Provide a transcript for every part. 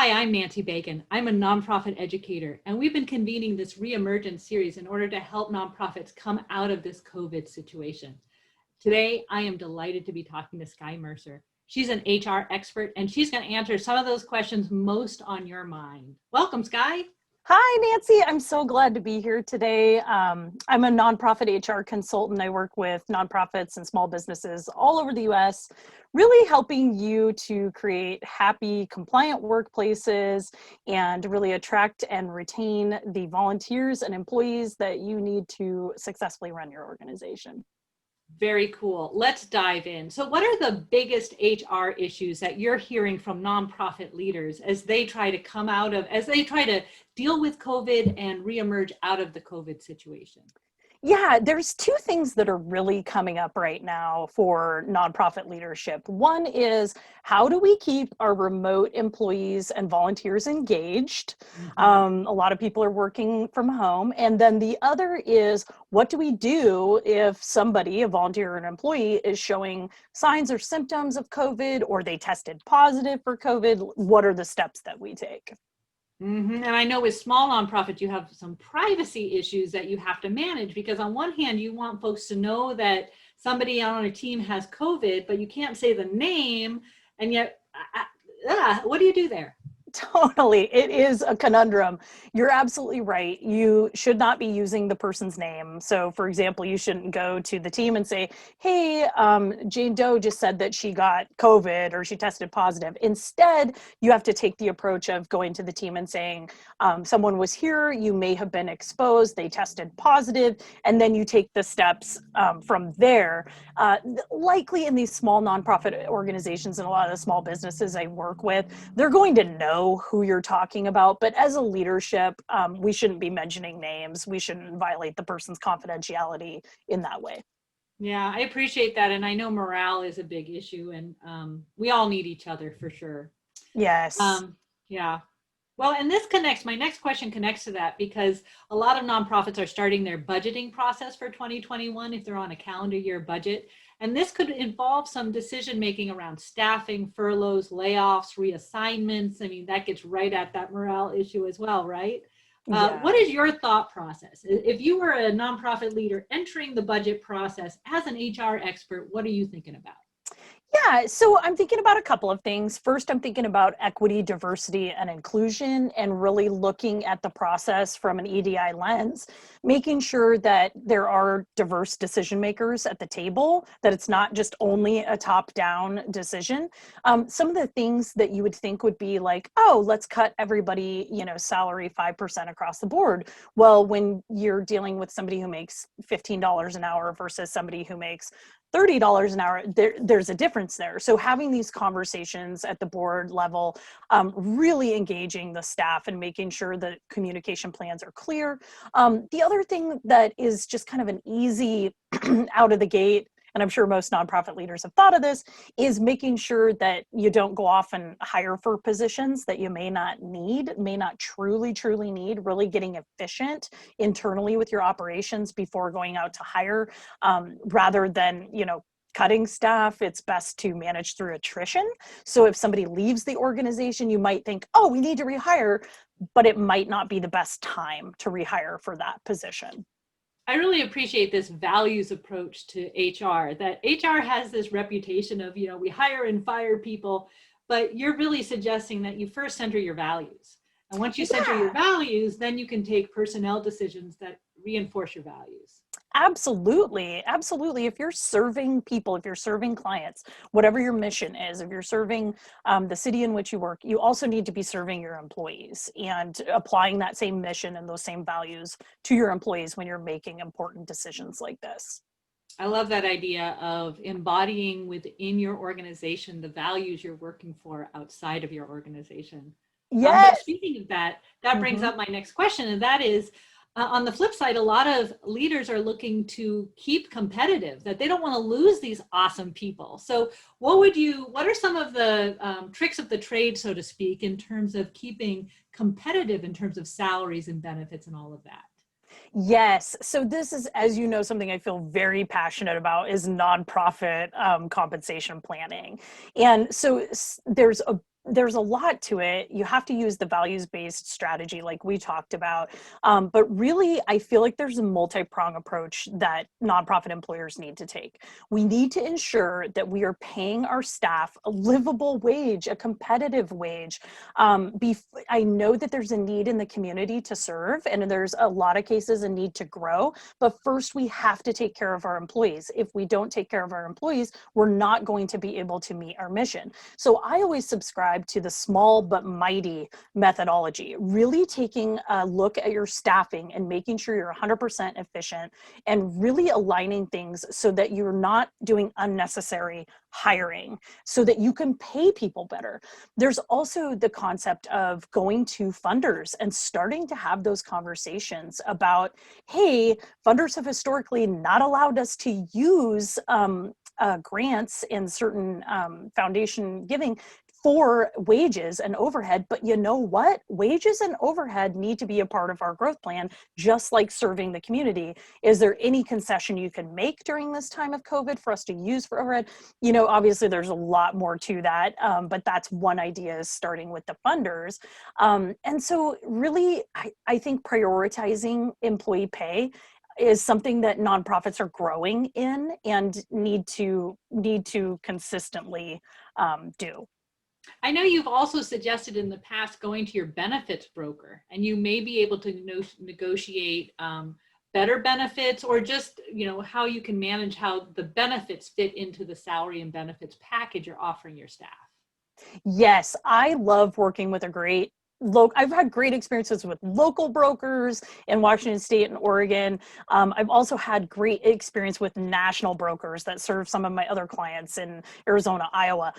Hi, I'm Nancy Bacon. I'm a nonprofit educator, and we've been convening this Reemergence series in order to help nonprofits come out of this COVID situation. Today, I am delighted to be talking to Skye Mercer. She's an HR expert, and she's going to answer some of those questions most on your mind. Welcome, Skye. Hi, Nancy. I'm so glad to be here today. I'm a nonprofit HR consultant. I work with nonprofits and small businesses all over the US, really helping you to create happy, compliant workplaces and really attract and retain the volunteers and employees that you need to successfully run your organization. Very cool. Let's dive in. So, what are the biggest HR issues that you're hearing from nonprofit leaders as they try to deal with COVID and reemerge out of the COVID situation? Yeah, there's two things that are really coming up right now for nonprofit leadership. One is, how do we keep our remote employees and volunteers engaged? Mhm. A lot of people are working from home. And then the other is, what do we do if somebody, a volunteer or an employee, is showing signs or symptoms of COVID, or they tested positive for COVID? What are the steps that we take? And I know with small nonprofits, you have some privacy issues that you have to manage because on one hand, you want folks to know that somebody on a team has COVID, but you can't say the name. And yet, what do you do there? Totally. It is a conundrum. You're absolutely right. You should not be using the person's name. So, for example, you shouldn't go to the team and say, hey, Jane Doe just said that she got COVID or she tested positive. Instead, you have to take the approach of going to the team and saying, someone was here, you may have been exposed, they tested positive, and then you take the steps from there. Likely in these small nonprofit organizations and a lot of the small businesses I work with, they're going to know who you're talking about, but as a leadership, we shouldn't be mentioning names. We shouldn't violate the person's confidentiality in that way. Yeah, I appreciate that. And I know morale is a big issue, and we all need each other for sure. Yes. Yeah. Well, and my next question connects to that because a lot of nonprofits are starting their budgeting process for 2021 if they're on a calendar year budget. And this could involve some decision making around staffing, furloughs, layoffs, reassignments. I mean, that gets right at that morale issue as well, right? Yeah. What is your thought process? If you were a nonprofit leader entering the budget process as an HR expert, what are you thinking about? Yeah, so I'm thinking about a couple of things. First, I'm thinking about equity, diversity, and inclusion, and really looking at the process from an EDI lens, making sure that there are diverse decision makers at the table, that it's not just only a top-down decision. Some of the things that you would think would be like, oh, let's cut everybody, salary 5% across the board. Well, when you're dealing with somebody who makes $15 an hour versus somebody who makes $30 an hour, there's a difference there. So having these conversations at the board level, really engaging the staff and making sure that communication plans are clear. The other thing that is just kind of an easy out of the gate, and I'm sure most nonprofit leaders have thought of this, is making sure that you don't go off and hire for positions that you may not need, may not truly need, really getting efficient internally with your operations before going out to hire, rather than, cutting staff. It's best to manage through attrition. So if somebody leaves the organization, you might think, oh, we need to rehire, but it might not be the best time to rehire for that position. I really appreciate this values approach to HR, that HR has this reputation of, we hire and fire people, but you're really suggesting that you first center your values. And once you center your Yeah. values, then you can take personnel decisions that reinforce your values. Absolutely. Absolutely. If you're serving people, if you're serving clients, whatever your mission is, if you're serving the city in which you work, you also need to be serving your employees and applying that same mission and those same values to your employees when you're making important decisions like this. I love that idea of embodying within your organization the values you're working for outside of your organization. But Yes. speaking of that, that brings Mhm. up my next question, and that is, on the flip side, a lot of leaders are looking to keep competitive, that they don't want to lose these awesome people. So what are some of the tricks of the trade, so to speak, in terms of keeping competitive in terms of salaries and benefits and all of that? Yes. So this is, as you know, something I feel very passionate about is nonprofit compensation planning. And so there's a there's a lot to it. You have to use the values-based strategy like we talked about. But really, I feel like there's a multi-prong approach that nonprofit employers need to take. We need to ensure that we are paying our staff a livable wage, a competitive wage. I know that there's a need in the community to serve, and there's a lot of cases a need to grow. But first, we have to take care of our employees. If we don't take care of our employees, we're not going to be able to meet our mission. So I always subscribe to the small but mighty methodology, really taking a look at your staffing and making sure you're 100% efficient and really aligning things so that you're not doing unnecessary hiring so that you can pay people better. There's also the concept of going to funders and starting to have those conversations about, hey, funders have historically not allowed us to use grants in certain foundation giving for wages and overhead, but you know what? Wages and overhead need to be a part of our growth plan, just like serving the community. Is there any concession you can make during this time of COVID for us to use for overhead? You know, obviously there's a lot more to that, but that's one idea, is starting with the funders. And so really, I think prioritizing employee pay is something that nonprofits are growing in and need to consistently do. I know you've also suggested in the past going to your benefits broker, and you may be able to negotiate better benefits, or just, how you can manage how the benefits fit into the salary and benefits package you're offering your staff. Yes, I love working with a great I've had great experiences with local brokers in Washington State and Oregon. I've also had great experience with national brokers that serve some of my other clients in Arizona, Iowa.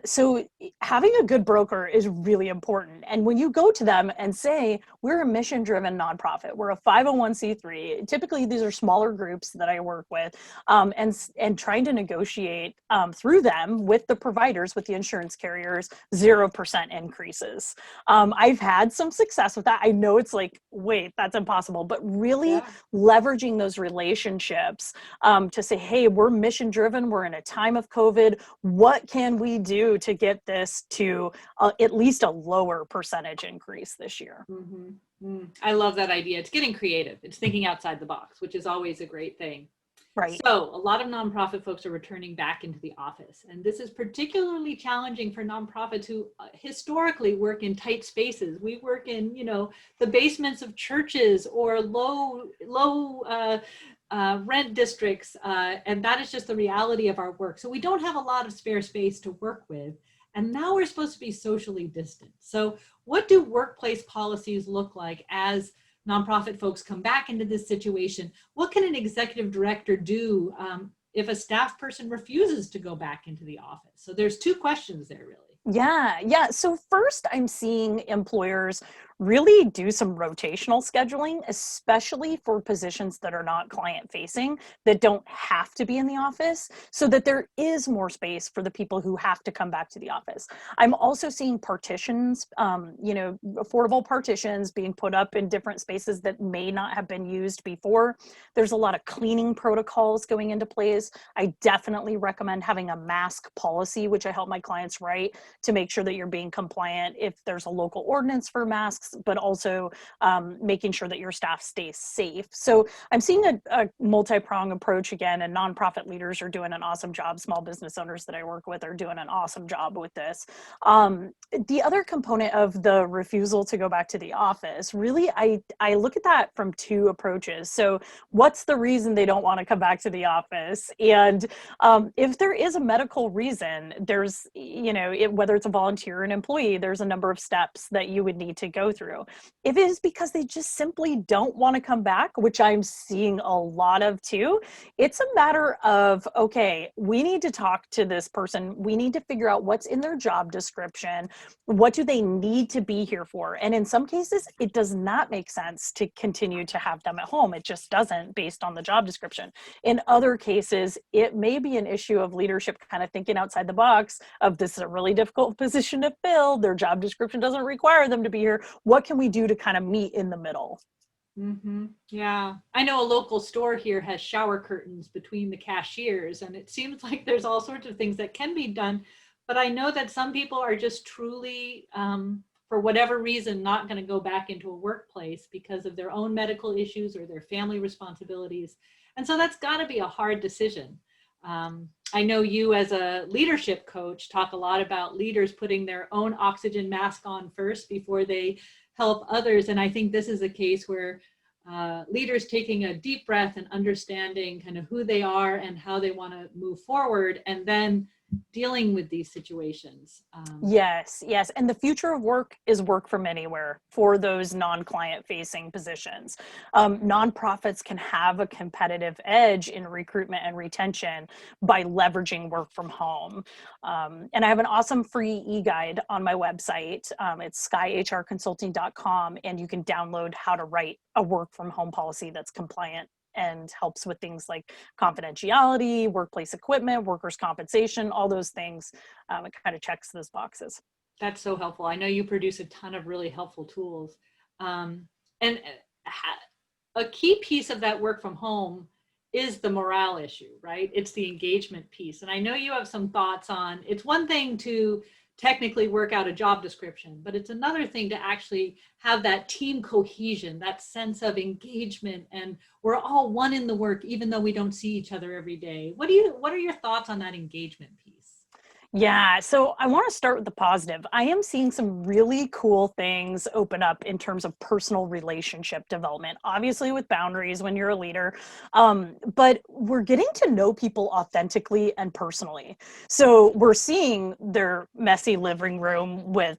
So having a good broker is really important. And when you go to them and say, we're a mission-driven nonprofit, we're a 501c3, typically these are smaller groups that I work with, and trying to negotiate through them with the providers, with the insurance carriers, 0% increases. I've had some success with that. I know it's like, wait, that's impossible, but really Yeah. leveraging those relationships to say, hey, we're mission driven. We're in a time of COVID. What can we do to get this to at least a lower percentage increase this year? I love that idea. It's getting creative. It's thinking outside the box, which is always a great thing. Right. So a lot of nonprofit folks are returning back into the office, and this is particularly challenging for nonprofits who historically work in tight spaces. We work in, the basements of churches or low rent districts, and that is just the reality of our work. So we don't have a lot of spare space to work with, and now we're supposed to be socially distant. So what do workplace policies look like as nonprofit folks come back into this situation? What can an executive director do if a staff person refuses to go back into the office? So there's two questions there, really. Yeah. So first, I'm seeing employers really do some rotational scheduling, especially for positions that are not client facing, that don't have to be in the office, so that there is more space for the people who have to come back to the office. I'm also seeing partitions, affordable partitions being put up in different spaces that may not have been used before. There's a lot of cleaning protocols going into place. I definitely recommend having a mask policy, which I help my clients write, to make sure that you're being compliant if there's a local ordinance for masks, but also making sure that your staff stays safe. So I'm seeing a multi-pronged approach again, and nonprofit leaders are doing an awesome job. Small business owners that I work with are doing an awesome job with this. The other component of the refusal to go back to the office, really, I look at that from two approaches. So what's the reason they don't want to come back to the office? And if there is a medical reason, there's, whether it's a volunteer or an employee, there's a number of steps that you would need to go through. If it is because they just simply don't want to come back, which I'm seeing a lot of too, it's a matter of, okay, we need to talk to this person. We need to figure out what's in their job description. What do they need to be here for? And in some cases, it does not make sense to continue to have them at home. It just doesn't, based on the job description. In other cases, it may be an issue of leadership kind of thinking outside the box of, this is a really difficult position to fill. Their job description doesn't require them to be here. What can we do to kind of meet in the middle? Yeah, I know a local store here has shower curtains between the cashiers, and it seems like there's all sorts of things that can be done. But I know that some people are just truly, for whatever reason, not going to go back into a workplace because of their own medical issues or their family responsibilities. And so that's got to be a hard decision. I know you, as a leadership coach, talk a lot about leaders putting their own oxygen mask on first before they help others. And I think this is a case where leaders taking a deep breath and understanding kind of who they are and how they want to move forward, and then dealing with these situations. Yes, yes. And the future of work is work from anywhere for those non-client facing positions. Nonprofits can have a competitive edge in recruitment and retention by leveraging work from home. And I have an awesome free e-guide on my website. It's skyehrconsulting.com, and you can download how to write a work from home policy that's compliant and helps with things like confidentiality, workplace equipment, workers' compensation, all those things. It kind of checks those boxes. That's so helpful. I know you produce a ton of really helpful tools. And a key piece of that work from home is the morale issue, right? It's the engagement piece. And I know you have some thoughts on, it's one thing to technically work out a job description, but it's another thing to actually have that team cohesion, that sense of engagement, and we're all one in the work, even though we don't see each other every day. What are your thoughts on that engagement piece? Yeah, so I want to start with the positive. I am seeing some really cool things open up in terms of personal relationship development, obviously with boundaries when you're a leader, but we're getting to know people authentically and personally. So we're seeing their messy living room with,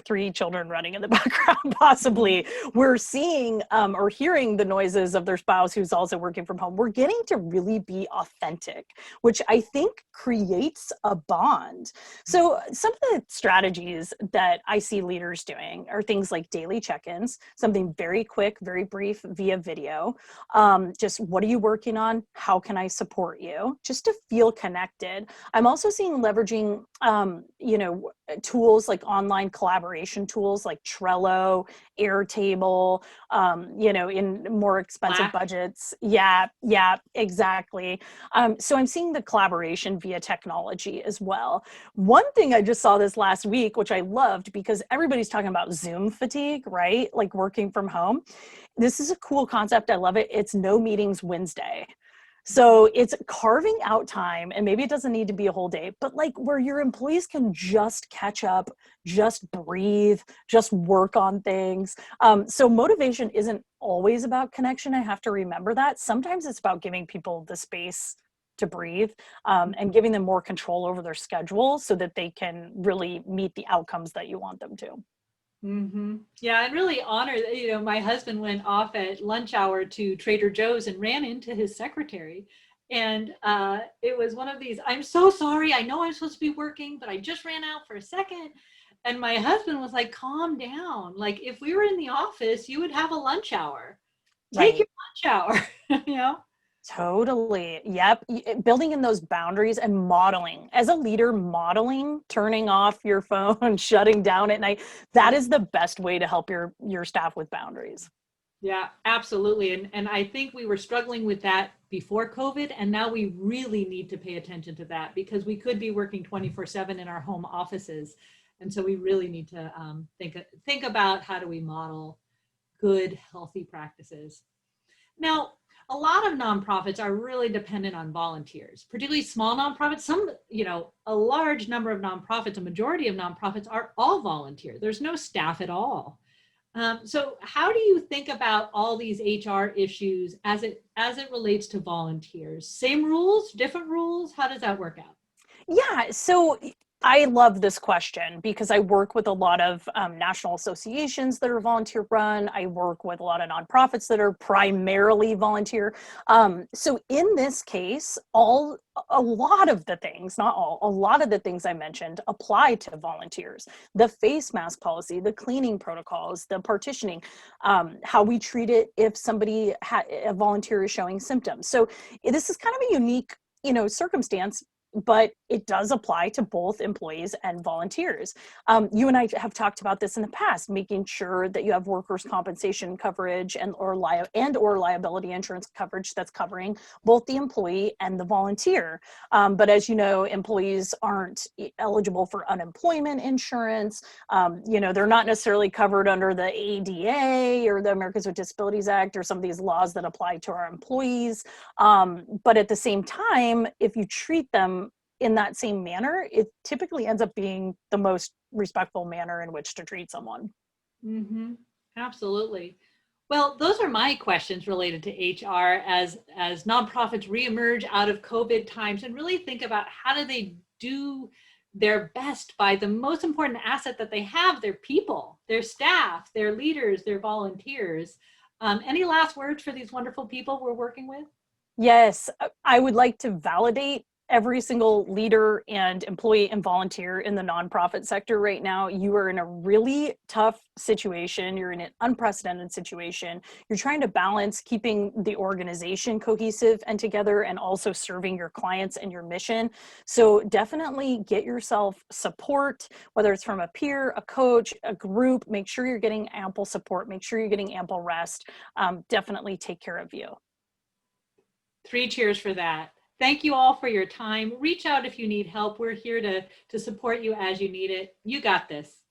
3 children running in the background, possibly. We're seeing or hearing the noises of their spouse who's also working from home. We're getting to really be authentic, which I think creates a bond. So some of the strategies that I see leaders doing are things like daily check-ins, something very quick, very brief via video. Just what are you working on? How can I support you? Just to feel connected. I'm also seeing leveraging, tools like online collaboration tools like Trello, Airtable, in more expensive budgets. Yeah, exactly. So I'm seeing the collaboration via technology as well. One thing I just saw this last week, which I loved because everybody's talking about Zoom fatigue, right? Like working from home. This is a cool concept. I love it. It's no meetings Wednesday. So it's carving out time, and maybe it doesn't need to be a whole day, but like where your employees can just catch up, just breathe, just work on things. So motivation isn't always about connection. I have to remember that. Sometimes it's about giving people the space to breathe, and giving them more control over their schedule so that they can really meet the outcomes that you want them to. Mm-hmm. Yeah, and really honor, my husband went off at lunch hour to Trader Joe's and ran into his secretary. And it was one of these, I'm so sorry. I know I'm supposed to be working, but I just ran out for a second. And my husband was like, calm down. Like, if we were in the office, you would have a lunch hour. Take your Right. lunch hour, you know? Totally. Yep. Building in those boundaries and modeling. As a leader, modeling, turning off your phone, shutting down at night, that is the best way to help your staff with boundaries. Yeah, absolutely. And I think we were struggling with that before COVID, and now we really need to pay attention to that because we could be working 24/7 in our home offices. And so we really need to think about how do we model good, healthy practices. Now, a lot of nonprofits are really dependent on volunteers, particularly small nonprofits. A large number of nonprofits, a majority of nonprofits are all volunteer. There's no staff at all. So how do you think about all these HR issues as it relates to volunteers? Same rules, different rules? How does that work out? Yeah, so I love this question because I work with a lot of national associations that are volunteer run. I work with a lot of nonprofits that are primarily volunteer. So in this case, a lot of the things, not all, a lot of the things I mentioned apply to volunteers. The face mask policy, the cleaning protocols, the partitioning, how we treat it if a volunteer is showing symptoms. So this is kind of a unique, circumstance but it does apply to both employees and volunteers. You and I have talked about this in the past, making sure that you have workers' compensation coverage or liability insurance coverage that's covering both the employee and the volunteer. But as you know, employees aren't eligible for unemployment insurance. They're not necessarily covered under the ADA or the Americans with Disabilities Act or some of these laws that apply to our employees. But at the same time, if you treat them in that same manner, it typically ends up being the most respectful manner in which to treat someone. Mm-hmm. Absolutely. Well, those are my questions related to HR as nonprofits reemerge out of COVID times and really think about how do they do their best by the most important asset that they have, their people, their staff, their leaders, their volunteers. Any last words for these wonderful people we're working with? Yes, I would like to validate every single leader and employee and volunteer in the nonprofit sector right now. You are in a really tough situation. You're in an unprecedented situation. You're trying to balance keeping the organization cohesive and together and also serving your clients and your mission. So definitely get yourself support, whether it's from a peer, a coach, a group. Make sure you're getting ample support. Make sure you're getting ample rest. Definitely take care of you. 3 cheers for that. Thank you all for your time. Reach out if you need help. We're here to support you as you need it. You got this.